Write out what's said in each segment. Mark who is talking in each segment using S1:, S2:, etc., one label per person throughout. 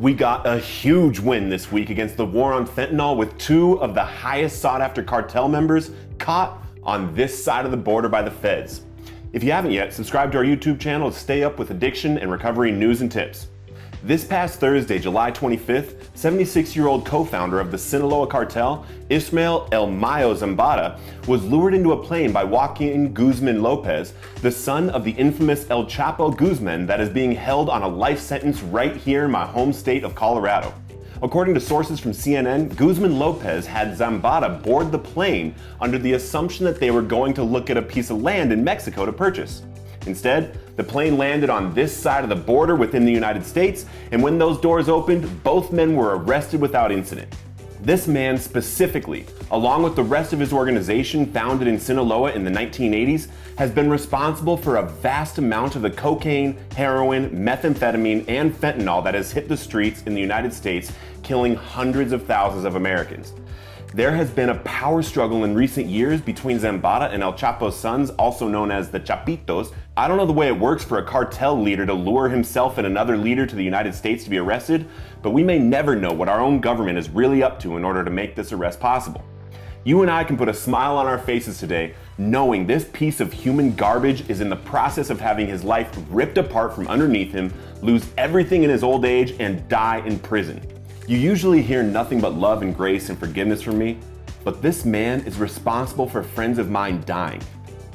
S1: We got a huge win this week against the war on fentanyl with two of the highest sought after cartel members caught on this side of the border by the feds. If you haven't yet, subscribe to our YouTube channel to stay up with addiction and recovery news and tips. This past Thursday, July 25th, 76-year-old co-founder of the Sinaloa Cartel, Ismael Mayo Zambada, was lured into a plane by Joaquin Guzman Lopez, the son of the infamous El Chapo Guzman that is being held on a life sentence right here in my home state of Colorado. According to sources from CNN, Guzman Lopez had Zambada board the plane under the assumption that they were going to look at a piece of land in Mexico to purchase. Instead, the plane landed on this side of the border within the United States, and when those doors opened, both men were arrested without incident. This man specifically, along with the rest of his organization founded in Sinaloa in the 1980s, has been responsible for a vast amount of the cocaine, heroin, methamphetamine, and fentanyl that has hit the streets in the United States, killing hundreds of thousands of Americans. There has been a power struggle in recent years between Zambada and El Chapo's sons, also known as the Chapitos. I don't know the way it works for a cartel leader to lure himself and another leader to the United States to be arrested, but we may never know what our own government is really up to in order to make this arrest possible. You and I can put a smile on our faces today, knowing this piece of human garbage is in the process of having his life ripped apart from underneath him, lose everything in his old age, and die in prison. You usually hear nothing but love and grace and forgiveness from me, but this man is responsible for friends of mine dying,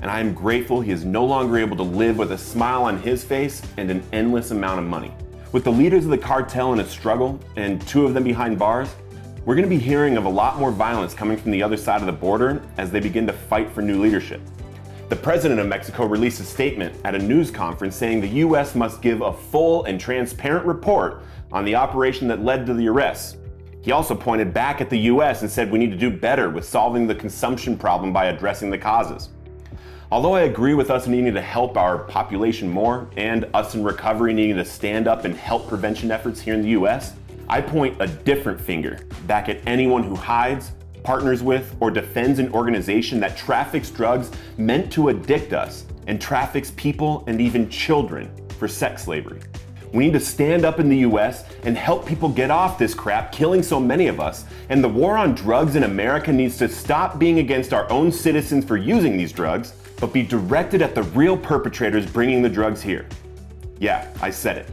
S1: and I am grateful he is no longer able to live with a smile on his face and an endless amount of money. With the leaders of the cartel in a struggle, and two of them behind bars, we're going to be hearing of a lot more violence coming from the other side of the border as they begin to fight for new leadership. The president of Mexico released a statement at a news conference saying the U.S. must give a full and transparent report on the operation that led to the arrests. He also pointed back at the U.S. and said we need to do better with solving the consumption problem by addressing the causes. Although I agree with us needing to help our population more and us in recovery needing to stand up and help prevention efforts here in the U.S., I point a different finger back at anyone who hides, partners with, or defends an organization that traffics drugs meant to addict us and traffics people and even children for sex slavery. We need to stand up in the US and help people get off this crap killing so many of us, and the war on drugs in America needs to stop being against our own citizens for using these drugs, but be directed at the real perpetrators bringing the drugs here. Yeah, I said it.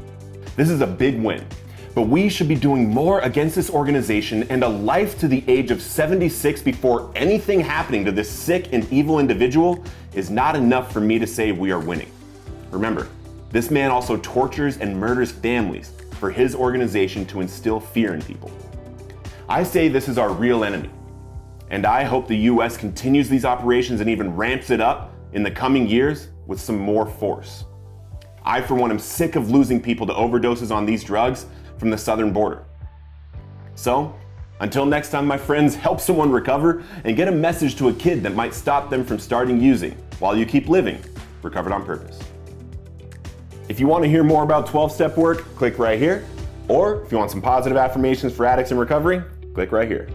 S1: This is a big win, but we should be doing more against this organization, and a life to the age of 76 before anything happening to this sick and evil individual is not enough for me to say we are winning. Remember, this man also tortures and murders families for his organization to instill fear in people. I say this is our real enemy, and I hope the US continues these operations and even ramps it up in the coming years with some more force. I, for one, am sick of losing people to overdoses on these drugs from the southern border. So, until next time, my friends, help someone recover and get a message to a kid that might stop them from starting using while you keep living recovered on purpose. If you want to hear more about 12-step work, click right here. Or if you want some positive affirmations for addicts in recovery, click right here.